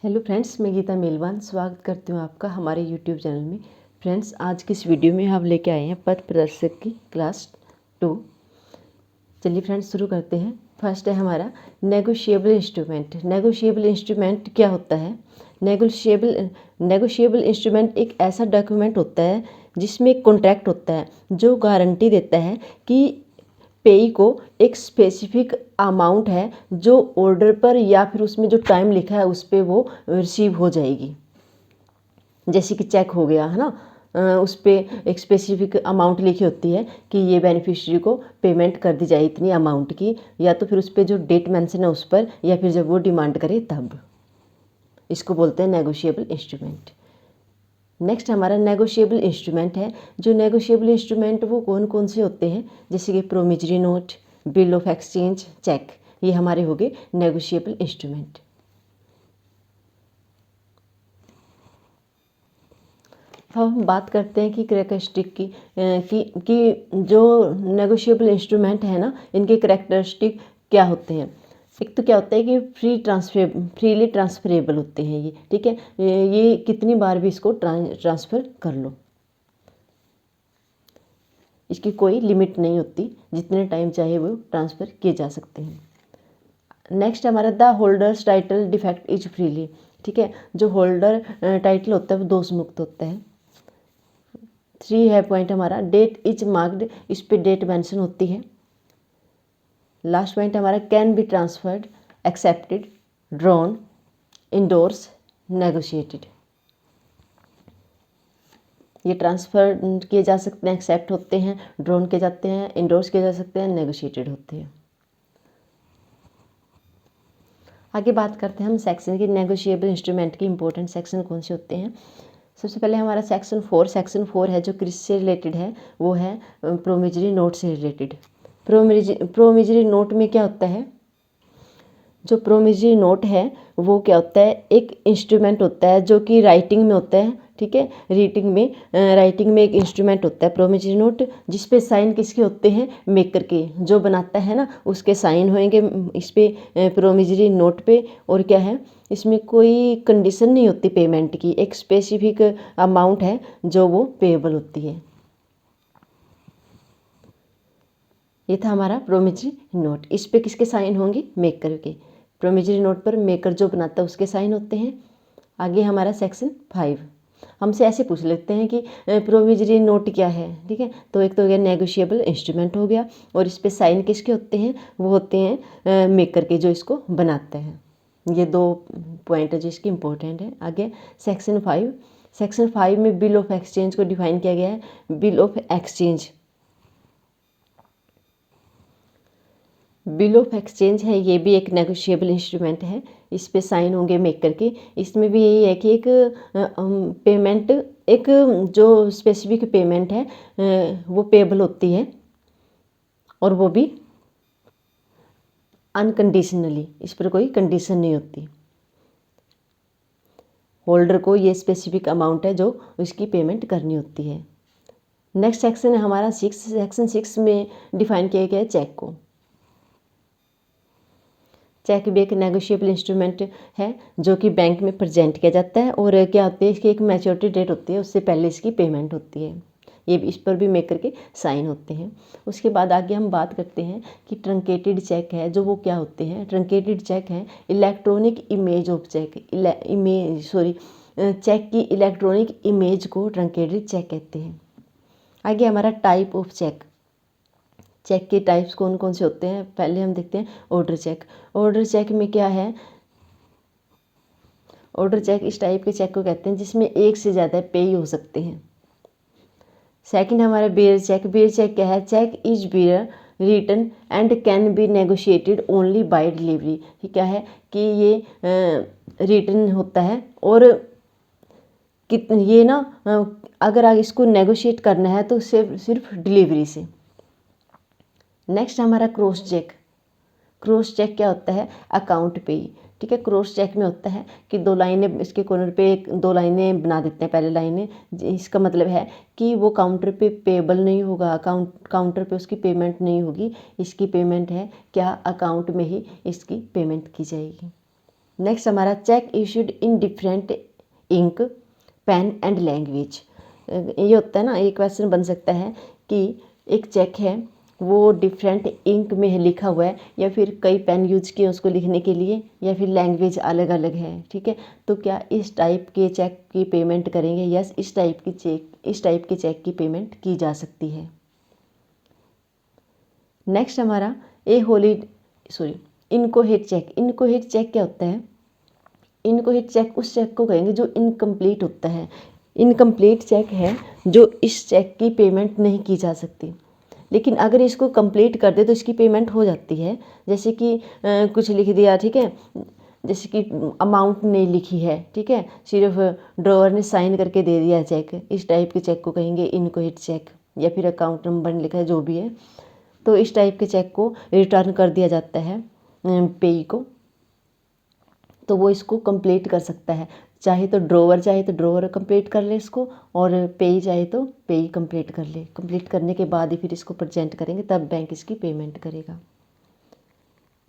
Hello friends, मैं गीता मेलवान स्वागत करती हूँ आपका हमारे यूट्यूब चैनल में। फ्रेंड्स, आज की इस वीडियो में हम लेके आए हैं पथ प्रदर्शक की क्लास 2। चलिए फ्रेंड्स, शुरू करते हैं। फर्स्ट है हमारा नेगोशिएबल इंस्ट्रूमेंट। नेगोशिएबल इंस्ट्रूमेंट क्या होता है? नेगोशिएबल इंस्ट्रूमेंट एक ऐसा डॉक्यूमेंट होता है जिसमें एक कॉन्ट्रैक्ट होता है जो गारंटी देता है कि पेई को एक स्पेसिफिक अमाउंट है जो ऑर्डर पर या फिर उसमें जो टाइम लिखा है उस पर वो रिसीव हो जाएगी। जैसे कि चेक हो गया है ना, उस पर एक स्पेसिफिक अमाउंट लिखी होती है कि ये बेनिफिशियरी को पेमेंट कर दी जाए इतनी अमाउंट की, या तो फिर उस पर जो डेट मेंशन है उस पर, या फिर जब वो डिमांड करे तब। इसको बोलते हैं नेगोशिएबल इंस्ट्रूमेंट। नेक्स्ट हमारा नेगोशिएबल इंस्ट्रूमेंट है। जो नेगोशिएबल इंस्ट्रूमेंट वो कौन कौन से होते हैं? जैसे कि promissory note, bill of exchange, cheque, ये हमारे हो गए नेगोशिएबल इंस्ट्रूमेंट। अब हम बात करते हैं कि करैक्टरिस्टिक कि जो नेगोशिएबल इंस्ट्रूमेंट है ना, इनके करैक्टरिस्टिक क्या होते हैं। एक तो क्या होता है कि फ्रीली ट्रांसफरेबल होते हैं ये, ठीक है। ये कितनी बार भी इसको ट्रांसफ़र कर लो, इसकी कोई लिमिट नहीं होती, जितने टाइम चाहे वो ट्रांसफ़र किए जा सकते हैं। नेक्स्ट हमारा the holders title defect is freely, ठीक है। जो होल्डर टाइटल होता है वो दोष मुक्त होता है। 3 है पॉइंट हमारा डेट इज मार्क्ड, इस पे डेट मेंशन होती है। लास्ट पॉइंट हमारा can be transferred, accepted, drawn, endorsed, negotiated. ये ट्रांसफ़र किए जा सकते हैं, एक्सेप्ट होते हैं, ड्रॉन किए जाते हैं, इंडोर्स किए जा सकते हैं, नेगोशिएटेड होते हैं। आगे बात करते हैं हम सेक्शन की। नेगोशिएबल इंस्ट्रूमेंट के इंपॉर्टेंट सेक्शन कौन से होते हैं। सबसे पहले हमारा सेक्शन 4 है जो किससे रिलेटेड है, वो है प्रोमिजरी नोट से रिलेटेड। प्रोमिजरी नोट में क्या होता है? जो प्रोमिजरी नोट है वो क्या होता है? एक इंस्ट्रूमेंट होता है जो कि राइटिंग में होता है, ठीक है। राइटिंग में एक इंस्ट्रूमेंट होता है प्रोमिजरी नोट, जिस पे साइन किसके होते हैं? मेकर के, जो बनाता है ना उसके साइन होंगे इस पे प्रोमिजरी नोट पे। और क्या है, इसमें कोई कंडीशन नहीं होती पेमेंट की, एक स्पेसिफिक अमाउंट है जो वो पेएबल होती है। ये था हमारा प्रोमिजरी नोट। इस पे किसके साइन होंगे? मेकर के। प्रोमिजरी नोट पर मेकर जो बनाता है उसके साइन होते हैं। आगे हमारा सेक्शन 5, हमसे ऐसे पूछ लेते हैं कि प्रोमिजरी नोट क्या है, ठीक है। तो एक तो हो गया नेगोशिएबल इंस्ट्रूमेंट हो गया, और इस पे साइन किसके होते हैं? वो होते हैं मेकर के, जो इसको बनाता है। ये 2 पॉइंट है जो इसकी इंपॉर्टेंट है। आगे सेक्शन 5 में बिल ऑफ एक्सचेंज को डिफाइन किया गया है। बिल ऑफ एक्सचेंज है, ये भी एक नेगोशिएबल इंस्ट्रूमेंट है। इस पे साइन होंगे मेकर के। इसमें भी यही है कि एक पेमेंट, एक जो स्पेसिफिक पेमेंट है वो पेएबल होती है, और वो भी अनकंडीशनली, इस पर कोई कंडीशन नहीं होती। होल्डर को ये स्पेसिफिक अमाउंट है जो उसकी पेमेंट करनी होती है। नेक्स्ट सेक्शन है हमारा 6। सेक्शन 6 में डिफाइन किया गया है चेक को। चेक भी एक नेगोशिएबल इंस्ट्रूमेंट है जो कि बैंक में प्रेजेंट किया जाता है, और क्या होती है, इसकी एक मैच्योरिटी डेट होती है, उससे पहले इसकी पेमेंट होती है। ये भी, इस पर भी मेकर के साइन होते हैं। उसके बाद आगे हम बात करते हैं कि ट्रंकेटेड चेक है जो, वो क्या होते हैं। ट्रंकेटेड चेक है electronic image of cheque, cheque की इलेक्ट्रॉनिक इमेज को ट्रंकेटेड चेक कहते हैं। आगे हमारा टाइप ऑफ चेक। चेक के टाइप्स कौन कौन से होते हैं, पहले हम देखते हैं ऑर्डर चेक। ऑर्डर चेक में क्या है? ऑर्डर चेक इस टाइप के चेक को कहते हैं जिसमें एक से ज़्यादा पे हो सकते हैं। सेकंड हमारा बेयर चेक। बेयर चेक क्या है? Cheque is bearer written and can be negotiated only by delivery. ये क्या है कि ये रिटन होता है, और ये ना अगर इसको नेगोशिएट करना है तो सिर्फ डिलीवरी से। नेक्स्ट हमारा क्रॉस चेक। क्रॉस चेक क्या होता है? अकाउंट पे, ठीक है। क्रॉस चेक में होता है कि 2 लाइनें इसके कॉर्नर पे 2 लाइनें बना देते हैं, पहले लाइनें, इसका मतलब है कि वो काउंटर पे पेएबल नहीं होगा, काउंटर पे उसकी पेमेंट नहीं होगी, इसकी पेमेंट है क्या? अकाउंट में ही इसकी पेमेंट की जाएगी। नेक्स्ट हमारा cheque issued in different ink pen and language. ये होता है ना, एक क्वेश्चन बन सकता है कि एक चेक है वो डिफरेंट इंक में लिखा हुआ है या फिर कई पेन यूज किए उसको लिखने के लिए या फिर लैंग्वेज अलग अलग है, ठीक है। तो क्या इस टाइप के चेक की पेमेंट करेंगे? यस, इस टाइप के चेक की पेमेंट की जा सकती है। नेक्स्ट हमारा इनकोहेट चेक। इनकोहेट चेक क्या होता है? इनकोहेट चेक उस चेक को कहेंगे जो इनकम्प्लीट होता है। इनकम्प्लीट चेक है जो इस चेक की पेमेंट नहीं की जा सकती, लेकिन अगर इसको कंप्लीट कर दे तो इसकी पेमेंट हो जाती है। जैसे कि कुछ लिख दिया, ठीक है, जैसे कि अमाउंट नहीं लिखी है, ठीक है, सिर्फ ड्रॉवर ने साइन करके दे दिया चेक, इस टाइप के चेक को कहेंगे इनकोहेट चेक। या फिर अकाउंट नंबर लिखा है, जो भी है, तो इस टाइप के चेक को रिटर्न कर दिया जाता है पेई को, तो वो इसको कंप्लीट कर सकता है। चाहे तो ड्रॉवर कंप्लीट कर ले इसको, और पेई चाहे तो पेई कंप्लीट कर ले। कंप्लीट करने के बाद ही फिर इसको प्रेजेंट करेंगे, तब बैंक इसकी पेमेंट करेगा।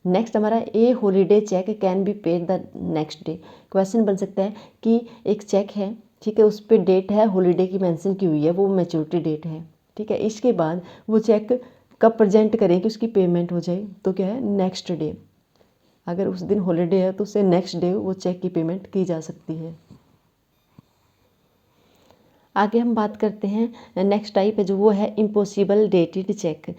नेक्स्ट हमारा a holiday cheque can be paid the next day. Question बन सकता है कि एक चेक है, ठीक है, उस पर डेट है हॉलीडे की मेंशन की हुई है, वो मैच्योरिटी डेट है, ठीक है। इसके बाद वो चेक कब प्रेजेंट करें कि उसकी पेमेंट हो जाए? तो क्या है, नेक्स्ट डे। अगर उस दिन हॉलीडे है तो उससे नेक्स्ट डे वो चेक की पेमेंट की जा सकती है। आगे हम बात करते हैं नेक्स्ट टाइप है जो वो है impossible dated cheque.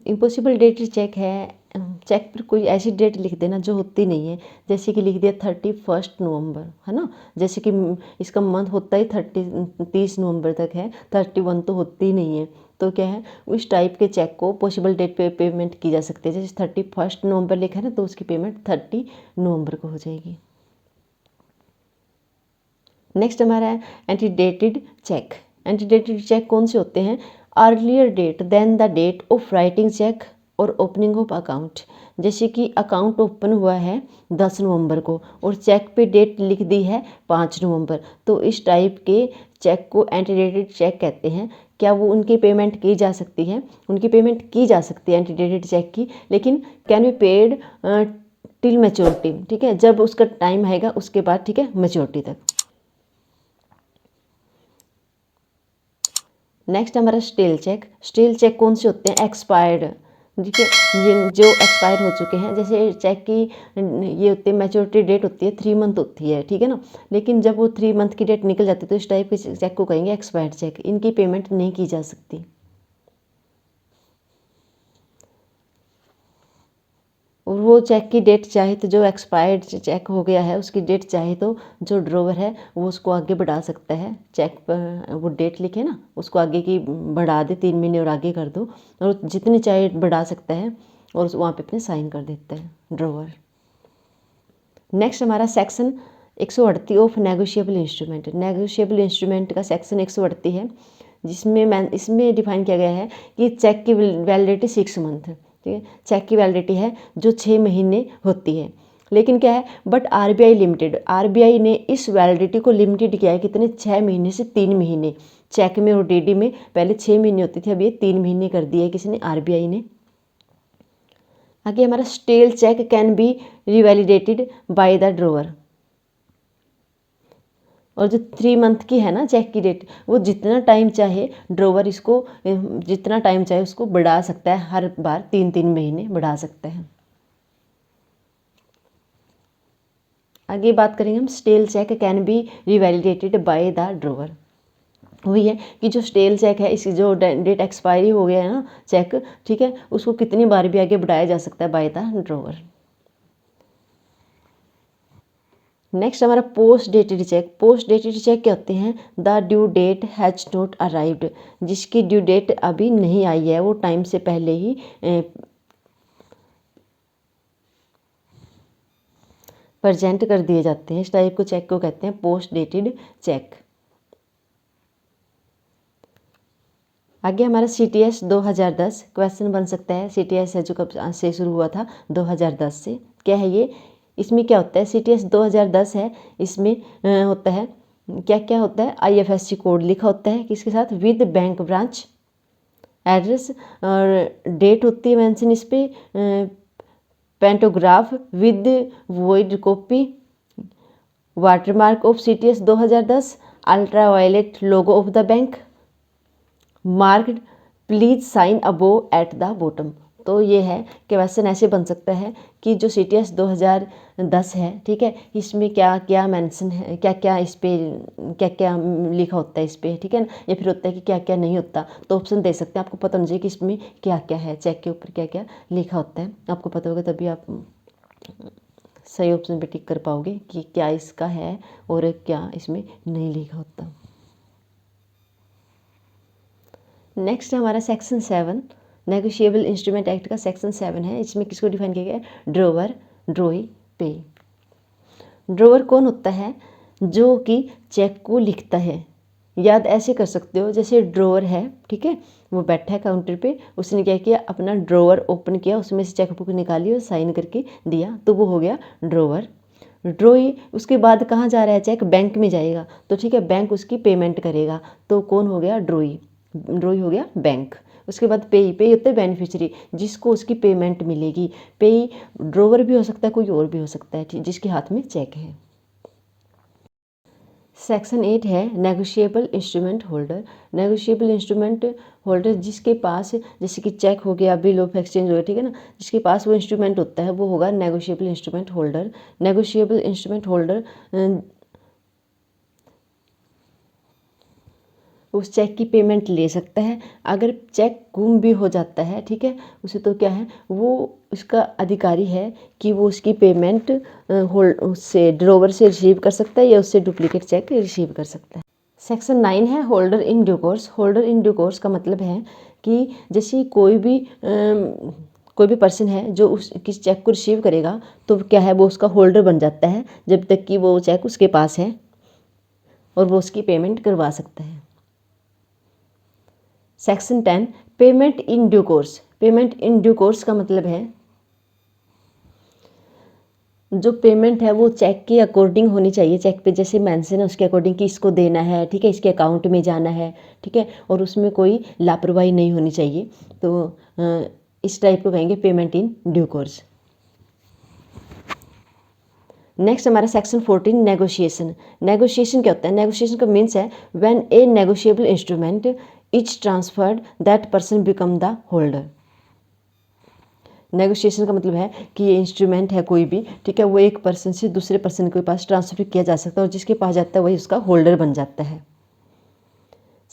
Impossible dated cheque है, चेक पर कोई ऐसी डेट लिख देना जो होती नहीं है। जैसे कि लिख दिया 31 नवंबर, है ना, जैसे कि इसका मंथ होता ही 30 नवंबर तक है, 31 तो होती ही नहीं है। तो क्या है, उस टाइप के चेक को पॉसिबल डेट पे पेमेंट की जा सकती है। जैसे 31 नवंबर लिखा है ना, तो उसकी पेमेंट 30 नवंबर को हो जाएगी। नेक्स्ट हमारा है एंटीडेटेड चेक। एंटीडेटेड चेक कौन से होते हैं? Earlier date than the date of writing cheque और ओपनिंग ऑफ अकाउंट। जैसे कि अकाउंट ओपन हुआ है 10 नवंबर को और चेक पे डेट लिख दी है 5 नवंबर, तो इस टाइप के चेक को एंटीडेटेड चेक कहते हैं। क्या वो उनकी पेमेंट की जा सकती है? उनकी पेमेंट की जा सकती है एंटीडेटेड चेक की, लेकिन can be paid till maturity, ठीक है, जब उसका टाइम आएगा उसके बाद, ठीक है, मैच्योरिटी तक। नेक्स्ट हमारा स्टील चेक। स्टील चेक कौन से होते हैं? एक्सपायर्ड, ठीक है, जो एक्सपायर हो चुके हैं। जैसे चेक की ये होती है मैच्योरिटी डेट होती है 3 मंथ होती है, ठीक है ना, लेकिन जब वो 3 मंथ की डेट निकल जाती है तो इस टाइप के चेक को कहेंगे एक्सपायर्ड चेक। इनकी पेमेंट नहीं की जा सकती। और वो चेक की डेट चाहे तो, जो एक्सपायर्ड चेक हो गया है उसकी डेट चाहे तो जो ड्रॉवर है वो उसको आगे बढ़ा सकता है। चेक पर वो डेट लिखे ना, उसको आगे की बढ़ा दे, 3 महीने और आगे कर दो, और जितनी चाहे बढ़ा सकता है और वहाँ पे अपने साइन कर देता है ड्रॉवर। नेक्स्ट हमारा section 138 of negotiable instrument. Negotiable instrument का सेक्शन 138 है, जिसमें इसमें डिफाइन किया गया है कि चेक की वैलिडिटी 6 मंथ, ठीक है, चेक की वैलिडिटी है जो 6 महीने होती है। लेकिन क्या है, बट आरबीआई लिमिटेड, आरबीआई ने इस वैलिडिटी को लिमिटेड किया है कितने, 6 महीने से 3 महीने। चेक में और डीडी में पहले 6 महीने होती थी, अब ये 3 महीने कर दिया है किसने, आरबीआई ने। आगे हमारा still cheque can be revalidated by the drawer. और जो 3 मंथ की है ना चेक की डेट, वो जितना टाइम चाहे ड्रॉवर इसको, जितना टाइम चाहे उसको बढ़ा सकता है, हर बार 3-3 महीने बढ़ा सकता है। आगे बात करेंगे हम still cheque can be revalidated by the drawer. वही है कि जो स्टील चेक है, इसकी जो डेट एक्सपायरी हो गया है ना चेक, ठीक है, उसको कितनी बार भी आगे बढ़ाया जा सकता है बाय द ड्रॉवर। नेक्स्ट हमारा post dated cheque. Post dated cheque क्या होते हैं? The due date has not arrived, जिसकी ड्यू डेट अभी नहीं आई है, वो टाइम से पहले ही प्रेजेंट कर दिए जाते हैं। इस टाइप को चेक को कहते हैं पोस्ट डेटेड चेक। आगे हमारा CTS 2010 क्वेश्चन बन सकता है। CTS है जो कब से शुरू हुआ था, 2010 से। क्या है ये? इसमें क्या होता है? CTS 2010 है, इसमें होता है क्या क्या होता है, IFSC कोड लिखा होता है किसके साथ, विद बैंक ब्रांच एड्रेस, और डेट होती है मेंशन इस पर pantograph with void copy, watermark of CTS 2010, ultraviolet logo of the bank, marked please sign above at the bottom. तो ये है क्वेश्चन ऐसे बन सकता है कि जो CTS 2010 है, ठीक है, इसमें क्या क्या मेंशन है, क्या क्या इस पे क्या क्या लिखा होता है इस पे, ठीक है ना, या फिर होता है कि क्या क्या नहीं होता। तो ऑप्शन दे सकते हैं, आपको पता होना चाहिए कि इसमें क्या क्या है, चेक के ऊपर क्या क्या लिखा होता है, आपको पता होगा तभी आप सही ऑप्शन पे टिक कर पाओगे कि क्या इसका है और क्या इसमें नहीं लिखा होता। नेक्स्ट हमारा सेक्शन 7 नेगोशिएबल इंस्ट्रूमेंट एक्ट का सेक्शन 7 है। इसमें किसको डिफाइन किया गया है? ड्रोवर, ड्रॉई, पे। ड्रोवर कौन होता है? जो कि चेक को लिखता है। याद ऐसे कर सकते हो जैसे ड्रोवर है, ठीक है, वो बैठा है काउंटर पे, उसने क्या किया, अपना ड्रोवर ओपन किया, उसमें से चेक बुक निकाली और साइन करके दिया, तो वो हो गया ड्रोवर। ड्रॉई उसके बाद कहाँ जा रहा है चेक? बैंक में जाएगा, तो ठीक है, बैंक उसकी पेमेंट करेगा, तो कौन हो गया? ड्रॉई। ड्रॉई हो गया बैंक। उसके बाद पेई, पेई होता है बेनिफिशियरी, जिसको उसकी पेमेंट मिलेगी। पेई ड्रोवर भी हो सकता है, कोई और भी हो सकता है जिसके हाथ में चेक है। सेक्शन 8 है negotiable instrument holder. Negotiable instrument holder जिसके पास, जैसे कि चेक हो गया, बिल ऑफ एक्सचेंज हो गया, ठीक है ना, जिसके पास वो इंस्ट्रूमेंट होता है वो होगा negotiable instrument holder. Negotiable instrument holder उस चेक की पेमेंट ले सकता है। अगर चेक गुम भी हो जाता है, ठीक है, उसे तो क्या है, वो उसका अधिकारी है कि वो उसकी पेमेंट होल्ड उससे ड्रोवर से रिसीव कर सकता है या उससे डुप्लीकेट चेक रिसीव कर सकता है। सेक्शन 9 है holder in due course. Holder in due course का मतलब है कि जैसे कोई भी पर्सन है जो उस किस चेक को रिसीव करेगा, तो क्या है, वो उसका होल्डर बन जाता है जब तक कि वो चेक उसके पास है और वो उसकी पेमेंट करवा सकता है। Section 10 payment in due course. Payment in due course का मतलब है जो पेमेंट है वो चेक के अकॉर्डिंग होनी चाहिए, चेक पे जैसे मेंशन है उसके अकॉर्डिंग कि इसको देना है, ठीक है, इसके अकाउंट में जाना है, ठीक है, और उसमें कोई लापरवाही नहीं होनी चाहिए। तो इस टाइप को कहेंगे payment in due course. Next हमारा सेक्शन 14 नेगोशिएशन। नेगोशिएशन क्या होता है? नेगोशिएशन का मीन्स है when A negotiable instrument is transferred that person become the holder. Negotiation का मतलब है कि ये इंस्ट्रूमेंट है कोई भी, ठीक है, वो एक पर्सन से दूसरे पर्सन के पास ट्रांसफर किया जा सकता है और जिसके पास जाता है वही उसका होल्डर बन जाता है।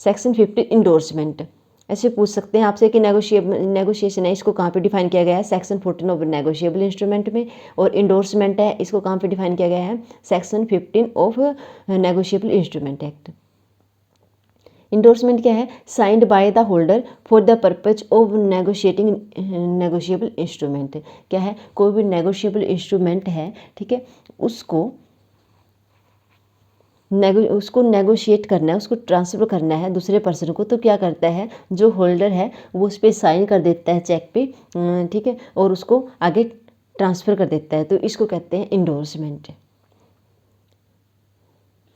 Section 15 endorsement. ऐसे पूछ सकते हैं आपसे कि नेगोशिएशन है, इसको कहाँ पे डिफाइन किया गया है? सेक्शन 14 ऑफ नेगोशिएबल इंस्ट्रूमेंट में। और इंडोर्समेंट है, इसको कहाँ पे डिफाइन किया गया है? Section 15 of negotiable instrument act. Endorsement क्या है? Signed by the holder for the purpose of negotiating negotiable instrument. क्या है? कोई भी नेगोशिएबल इंस्ट्रूमेंट है, ठीक है, उसको नेगोशिएट करना है, उसको ट्रांसफ़र करना है दूसरे पर्सन को, तो क्या करता है, जो होल्डर है वो उस पर साइन कर देता है चेक पे, ठीक है, और उसको आगे ट्रांसफ़र कर देता है, तो इसको कहते हैं इंडोर्समेंट।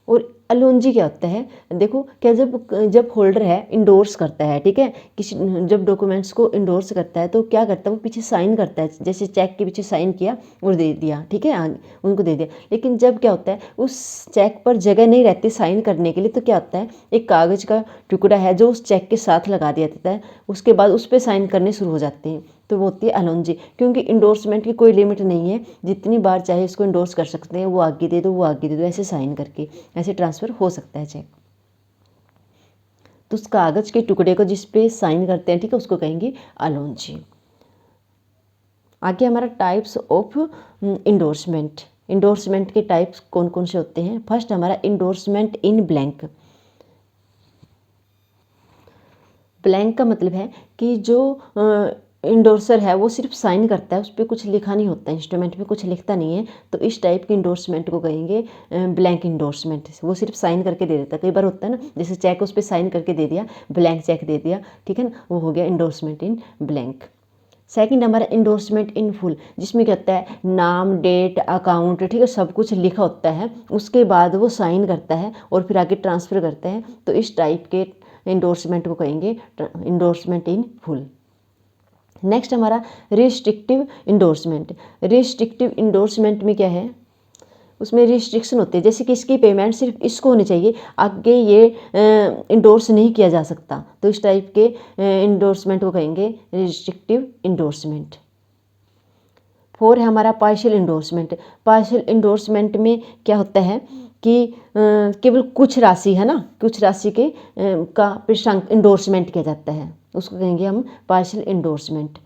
और अलोंजी क्या होता है? देखो, क्या जब होल्डर है इंडोर्स करता है, ठीक है, किसी जब डॉक्यूमेंट्स को इंडोर्स करता है तो क्या करता है, वो पीछे साइन करता है, जैसे चेक के पीछे साइन किया और दे दिया, ठीक है, उनको दे दिया। लेकिन जब क्या होता है, उस चेक पर जगह नहीं रहती साइन करने के लिए, तो क्या होता है, एक कागज़ का टुकड़ा है जो उस चेक के साथ लगा दिया जाता है, उसके बाद उस पर साइन करने शुरू हो जाते हैं, तो वो होती है अलोंजी। क्योंकि इंडोर्समेंट की कोई लिमिट नहीं है, जितनी बार चाहे इसको इंडोर्स कर सकते हैं, वो आगे दे दो, वो आगे दे दो, ऐसे साइन करके ऐसे ट्रांसफ़र हो सकता है चेक। तो उस कागज़ के टुकड़े को जिस पे साइन करते हैं, ठीक है, उसको कहेंगे अलोंजी। आगे हमारा टाइप्स ऑफ इंडोर्समेंट। इंडोर्समेंट के टाइप्स कौन कौन से होते हैं? फर्स्ट हमारा इंडोर्समेंट इन ब्लैंक। ब्लैंक का मतलब है कि जो इंडोर्सर है वो सिर्फ साइन करता है, उस पर कुछ लिखा नहीं होता, इंस्ट्रूमेंट में कुछ लिखता नहीं है, तो इस टाइप के इंडोर्समेंट को कहेंगे ब्लैंक इंडोर्समेंट। वो सिर्फ साइन करके दे देता है। कई बार होता है ना, जैसे चेक उस पर साइन करके दे दिया, ब्लैंक चेक दे दिया, ठीक है ना, वो हो गया इंडोर्समेंट इन ब्लैंक। सेकंड हमारा इंडोर्समेंट इन फुल, जिसमें क्या होता है, नाम, डेट, अकाउंट, ठीक है, सब कुछ लिखा होता है, उसके बाद वो साइन करता है और फिर आगे ट्रांसफ़र करता है, तो इस टाइप के इंडोर्समेंट को कहेंगे इंडोर्समेंट इन फुल। नेक्स्ट हमारा रिस्ट्रिक्टिव इंडोर्समेंट। रिस्ट्रिक्टिव इंडोर्समेंट में क्या है, उसमें रिस्ट्रिक्शन होते हैं, जैसे कि इसकी पेमेंट सिर्फ इसको होनी चाहिए, आगे ये इंडोर्स नहीं किया जा सकता, तो इस टाइप के इंडोर्समेंट को कहेंगे रिस्ट्रिक्टिव इंडोर्समेंट। 4 है हमारा पार्शियल इंडोर्समेंट। पार्शियल इंडोर्समेंट में क्या होता है कि केवल कुछ राशि है ना, कुछ राशि के का इंडोर्समेंट किया जाता है, उसको कहेंगे हम पार्शियल इंडोर्समेंट।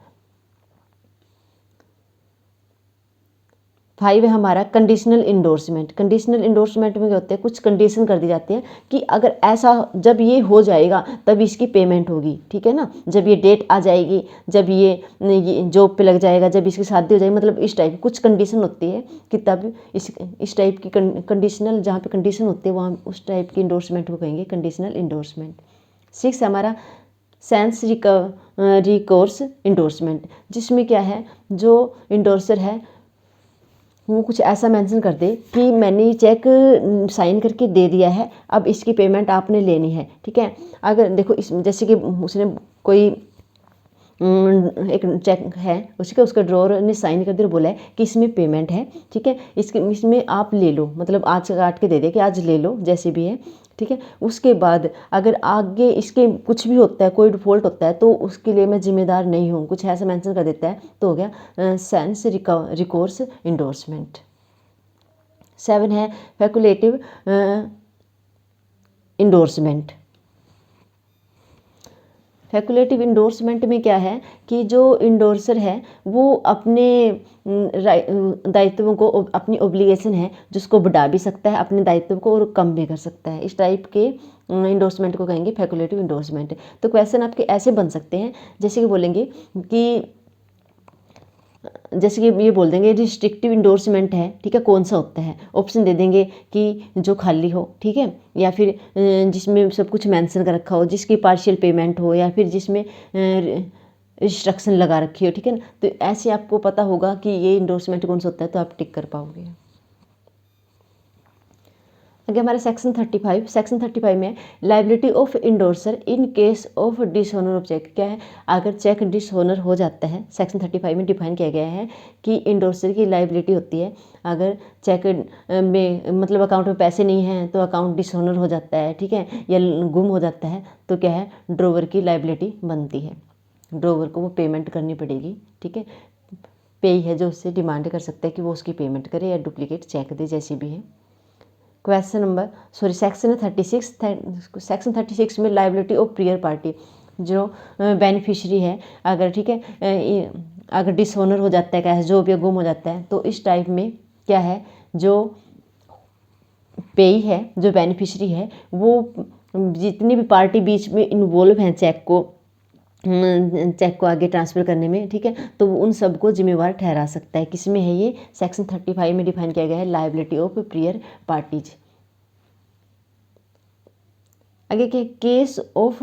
5 है हमारा कंडीशनल इंडोर्समेंट। कंडीशनल इंडोर्समेंट में क्या होता है, कुछ कंडीशन कर दी जाती है कि अगर ऐसा जब ये हो जाएगा तब इसकी पेमेंट होगी, ठीक है ना, जब ये डेट आ जाएगी, जब ये जॉब पे लग जाएगा, जब इसकी शादी हो जाएगी, मतलब इस टाइप कुछ कंडीशन होती है कि तब इस टाइप की कंडीशनल, जहाँ पे कंडीशन होती है वहाँ उस टाइप की इंडोर्समेंट को कहेंगे कंडीशनल इंडोर्समेंट। 6 हमारा सेंस रिकोर्स इंडोर्समेंट, जिसमें क्या है, जो इंडोर्सर है वो कुछ ऐसा मेंशन कर दे कि मैंने चेक साइन करके दे दिया है, अब इसकी पेमेंट आपने लेनी है, ठीक है। अगर देखो इस जैसे कि उसने कोई एक चेक है उसका ड्रॉवर ने साइन कर दिया और बोला है कि इसमें पेमेंट है, ठीक है, इसमें आप ले लो, मतलब आज काट के दे दे कि आज ले लो जैसे भी है, ठीक है। उसके बाद अगर आगे इसके कुछ भी होता है, कोई डिफॉल्ट होता है, तो उसके लिए मैं जिम्मेदार नहीं हूँ, कुछ ऐसा मेंशन कर देता है, तो हो गया सेंस रिकोर्स इंडोर्समेंट। 7 है फैकुलेटिव इंडोर्समेंट। फैकुलेटिव इंडोर्समेंट में क्या है कि जो इंडोर्सर है वो अपने दायित्वों को, अपनी ओब्लिगेशन है जिसको बढ़ा भी सकता है अपने दायित्व को और कम भी कर सकता है, इस टाइप के इंडोर्समेंट को कहेंगे फैकुलेटिव इंडोर्समेंट। तो क्वेश्चन आपके ऐसे बन सकते हैं, जैसे कि बोलेंगे कि जैसे कि ये बोल देंगे रिस्ट्रिक्टिव इंडोर्समेंट है, ठीक है, कौन सा होता है, ऑप्शन दे देंगे कि जो खाली हो, ठीक है, या फिर जिसमें सब कुछ मेंशन कर रखा हो, जिसकी पार्शियल पेमेंट हो, या फिर जिसमें रिस्ट्रिक्शन लगा रखी हो, ठीक है ना। तो ऐसे आपको पता होगा कि ये इंडोर्समेंट कौन सा होता है, तो आप टिक कर पाओगे। आगे हमारा सेक्शन 35। सेक्शन 35 में liability of endorser in case of dishonour of cheque. क्या है, अगर चेक डिसऑनर हो जाता है, सेक्शन 35 में डिफाइन किया गया है कि इंडोर्सर की लाइबिलिटी होती है अगर चेक में मतलब अकाउंट में पैसे नहीं हैं तो अकाउंट डिसऑनर हो जाता है, ठीक है, या गुम हो जाता है, तो क्या है, ड्रॉवर की लाइबिलिटी बनती है, ड्रॉवर को वो पेमेंट करनी पड़ेगी, ठीक है। पेई है जो उससे डिमांड कर सकता है कि वो उसकी पेमेंट करे या डुप्लीकेट चेक दे, जैसी भी है। Question number section 36। सेक्शन 36 में लाइबिलिटी ऑफ प्रियर पार्टी, जो बेनिफिशरी है अगर, ठीक है, अगर डिसऑनर हो जाता है, क्या है, जो भी गुम हो जाता है, तो इस टाइप में क्या है, जो पेई है, जो बेनिफिशरी है, वो जितनी भी पार्टी बीच में इन्वॉल्व हैं चेक को आगे ट्रांसफ़र करने में, ठीक है, तो उन सबको जिम्मेवार ठहरा सकता है। किस में है ये, सेक्शन 35 में डिफाइन किया गया है लाइबिलिटी ऑफ प्रियर पार्टीज। आगे के case of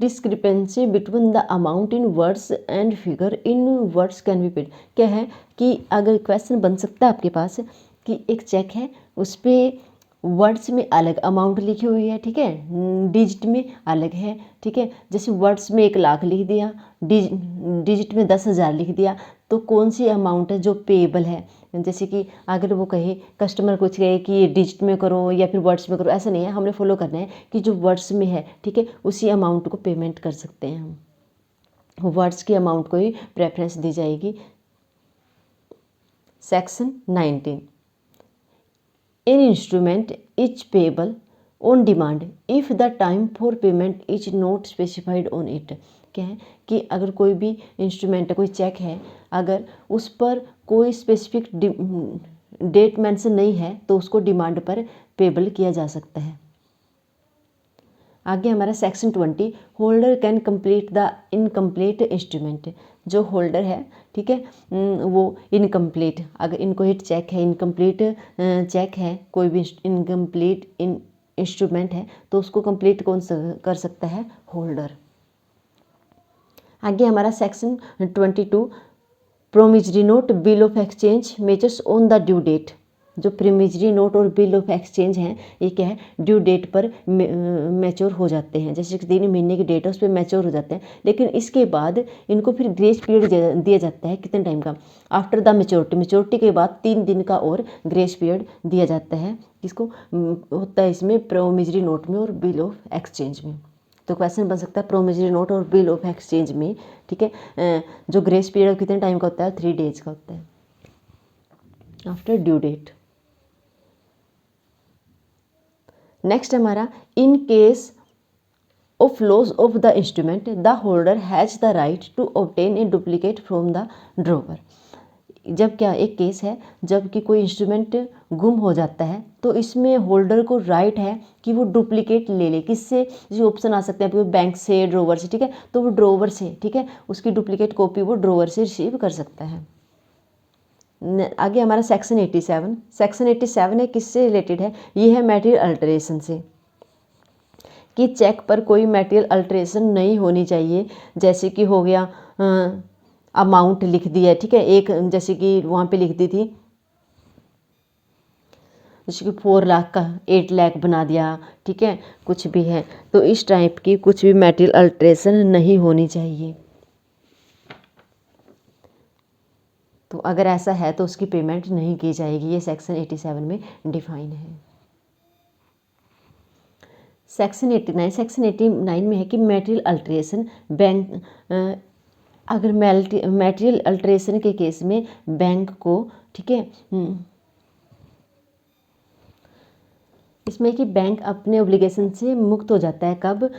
discrepancy between the amount in words and figure in words can be paid. क्या है कि अगर क्वेश्चन बन सकता है आपके पास कि एक चेक है, उस पर वर्ड्स में अलग अमाउंट लिखी हुई है, ठीक है, डिजिट में अलग है, ठीक है, जैसे वर्ड्स में 1 लाख लिख दिया, डिजिट में 10,000 लिख दिया, तो कौन सी अमाउंट है जो पेएबल है। जैसे कि अगर वो कहे, कस्टमर कुछ कहे कि ये डिजिट में करो या फिर वर्ड्स में करो, ऐसा नहीं है, हमने फॉलो करना है कि जो वर्ड्स में है, ठीक है, उसी अमाउंट को पेमेंट कर सकते हैं हम, वर्ड्स की अमाउंट को ही प्रेफरेंस दी जाएगी। Section 19 an instrument is payable on demand if the time for payment is not specified on it. क्या है कि अगर कोई भी इंस्ट्रूमेंट है, कोई चेक है, अगर उस पर कोई स्पेसिफिक डेट मेंशन नहीं है तो उसको डिमांड पर पेएबल किया जा सकता है। आगे हमारा section 20 holder can complete the incomplete instrument. जो होल्डर है, ठीक है, वो इनकम्प्लीट, अगर इनकोहिट चेक है, इनकम्प्लीट चेक है, कोई भी इनकम्प्लीट इंस्ट्रूमेंट है, तो उसको कंप्लीट कौन कर सकता है, होल्डर। आगे हमारा section 22 promissory note bill of exchange matures on the due date. जो प्रीमिजरी नोट और बिल ऑफ एक्सचेंज हैं ये क्या है, ड्यू डेट पर मैच्योर हो जाते हैं। जैसे कि 3 महीने की डेट है उस पर मैच्योर हो जाते हैं, लेकिन इसके बाद इनको फिर ग्रेस पीरियड दिया जाता है। कितने टाइम का? आफ्टर द मेच्योरिटी के बाद 3 दिन का और ग्रेस पीरियड दिया जाता है। किसको होता है इसमें? प्रोमिजरी नोट में और बिल ऑफ एक्सचेंज में। तो क्वेश्चन बन सकता है प्रोमिजरी नोट और बिल ऑफ एक्सचेंज में, ठीक है, जो ग्रेस पीरियड कितने टाइम का होता है? 3 डेज का होता है आफ्टर ड्यू डेट। नेक्स्ट हमारा, in case of loss of the instrument the holder has the right to obtain a duplicate from the drawer. जब क्या एक केस है जब कि कोई इंस्ट्रूमेंट गुम हो जाता है तो इसमें होल्डर को राइट है कि वो डुप्लीकेट ले ले। किससे? जो ऑप्शन आ सकते हैं बैंक से, ड्रॉवर से, ठीक है, तो वो ड्रॉवर से, ठीक है, उसकी डुप्लीकेट कॉपी वो ड्रॉवर से रिसीव कर सकता है। आगे हमारा सेक्शन 87। सेक्शन 87 है, किससे रिलेटेड है? ये है मटेरियल अल्टरेशन से, कि चेक पर कोई मटेरियल अल्टरेशन नहीं होनी चाहिए। जैसे कि हो गया अमाउंट लिख दिया, ठीक है, एक जैसे कि वहाँ पे लिख दी थी जैसे कि 4 लाख का 8 लाख बना दिया, ठीक है, कुछ भी है, तो इस टाइप की कुछ भी मटेरियल अल्टरेशन नहीं होनी चाहिए। तो अगर ऐसा है तो उसकी पेमेंट नहीं की जाएगी। ये सेक्शन 87 में डिफाइन है। सेक्शन 89, सेक्शन 89 में है कि मटेरियल अल्टरेशन बैंक, अगर मटेरियल अल्टरेशन के केस में बैंक को, ठीक है, इसमें कि बैंक अपने ऑब्लिगेशन से मुक्त हो जाता है। कब?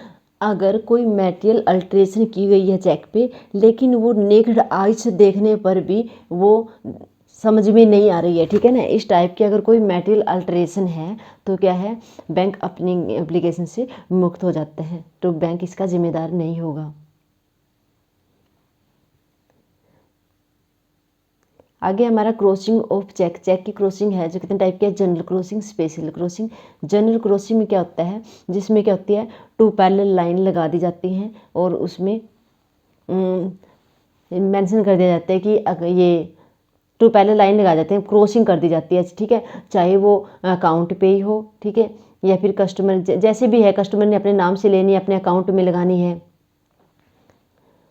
अगर कोई मटेरियल अल्टरेशन की गई है चेक पे, लेकिन वो नेक्ड आई से देखने पर भी वो समझ में नहीं आ रही है, ठीक है ना, इस टाइप की अगर कोई मटेरियल अल्टरेशन है तो क्या है, बैंक अपनी ऑब्लिगेशन से मुक्त हो जाता है, तो बैंक इसका जिम्मेदार नहीं होगा। आगे हमारा क्रॉसिंग ऑफ चेक। चेक की क्रॉसिंग है जो कितने टाइप की है? General crossing, special crossing. General crossing में क्या होता है? जिसमें क्या होती है, 2 पैरेलल लाइन लगा दी जाती हैं और उसमें मेंशन कर दिया जाता है कि अगर ये 2 पैरेलल लाइन लगा जाते हैं, क्रॉसिंग कर दी जाती है, ठीक है, चाहे वो अकाउंट पे ही हो, ठीक है, या फिर कस्टमर जैसे भी है, कस्टमर ने अपने नाम से लेनी है, अपने अकाउंट में लगानी है।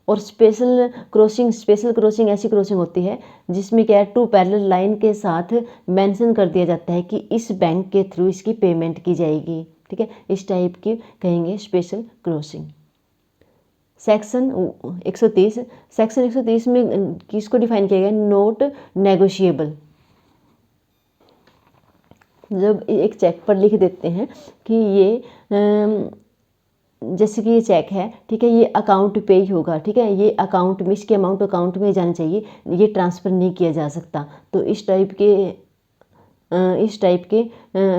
और स्पेशल क्रॉसिंग ऐसी क्रॉसिंग होती है जिसमें क्या है, 2 पैरेलल लाइन के साथ मेंशन कर दिया जाता है कि इस बैंक के थ्रू इसकी पेमेंट की जाएगी, ठीक है, इस टाइप की कहेंगे स्पेशल क्रॉसिंग। सेक्शन 130, सेक्शन 130 में किसको डिफाइन किया गया? Not negotiable. जब एक चेक पर लिख देते हैं कि ये जैसे कि ये चेक है, ठीक है, ये अकाउंट पे ही होगा, ठीक है, ये अकाउंट में, इसके अमाउंट अकाउंट में जाना चाहिए, ये ट्रांसफ़र नहीं किया जा सकता, तो इस टाइप के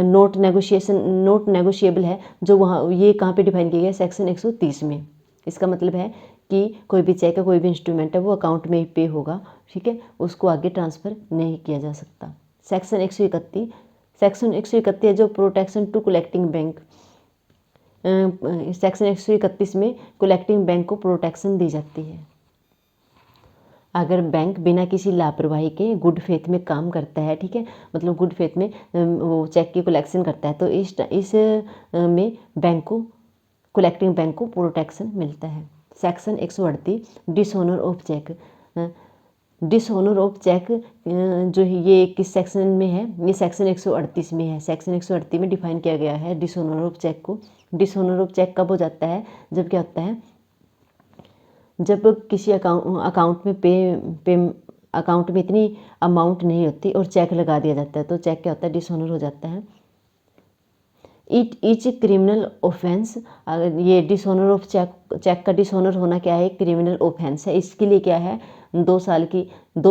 नोट नेगोशिएबल है जो वहाँ, ये कहाँ पे डिफाइन किया गया? सेक्शन 130 में। इसका मतलब है कि कोई भी चेक है, कोई भी इंस्ट्रूमेंट है, वो अकाउंट में ही पे होगा, ठीक है, उसको आगे ट्रांसफ़र नहीं किया जा सकता। सेक्शन 131 है जो protection to collecting bank. Section 131 में कलेक्टिंग बैंक को प्रोटेक्शन दी जाती है। अगर बैंक बिना किसी लापरवाही के गुड फेथ में काम करता है, ठीक है, मतलब गुड फेथ में वो चेक की कलेक्शन करता है, तो इस में बैंक को, कलेक्टिंग बैंक को प्रोटेक्शन मिलता है। Section 138, dishonour of cheque. Dishonour of cheque जो ये किस सेक्शन में है? ये सेक्शन 138 में है। सेक्शन 138 में डिफाइन किया गया है डिसऑनर ऑफ चेक को। डिसऑनर ऑफ चेक कब हो जाता है? जब क्या होता है, जब किसी अकाउंट में अकाउंट में इतनी अमाउंट नहीं होती और चेक लगा दिया जाता है, तो चेक क्या होता है? डिसऑनर हो जाता है। इच क्रिमिनल ऑफेंस, अगर ये डिसऑनर ऑफ चेक का डिसऑनर होना क्या है? क्रिमिनल ऑफेंस है। इसके लिए क्या है, 2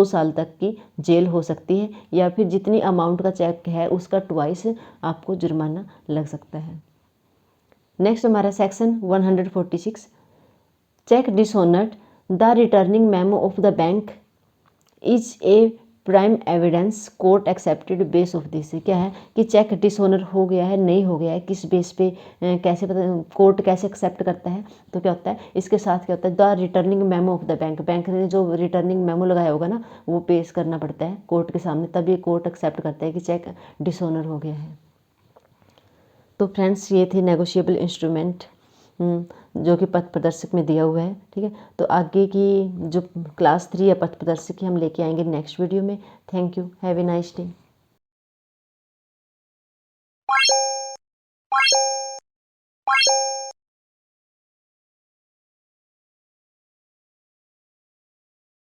साल तक की जेल हो सकती है, या फिर जितनी अमाउंट का चेक है उसका ट्वाइस आपको जुर्माना लग सकता है। नेक्स्ट हमारा section 146, cheque dishonoured the returning memo of the bank is a prime evidence court accepted base of this, क्या है कि चेक डिसऑनर हो गया है नहीं हो गया है, किस बेस पे कैसे पता, कोर्ट कैसे एक्सेप्ट करता है। तो क्या होता है इसके साथ क्या होता है, the returning memo of the bank, bank ने जो रिटर्निंग मेमो लगाया होगा ना वो पेश करना पड़ता है कोर्ट के सामने, तब ये कोर्ट एक्सेप्ट करता है कि चेक डिसऑनर हो गया है। तो फ्रेंड्स ये थे नेगोशिएबल इंस्ट्रूमेंट जो कि पथ प्रदर्शक में दिया हुआ है। ठीक है, तो आगे की जो क्लास 3 या पथ प्रदर्शक की हम लेके आएंगे नेक्स्ट वीडियो में। Thank you, have a nice day.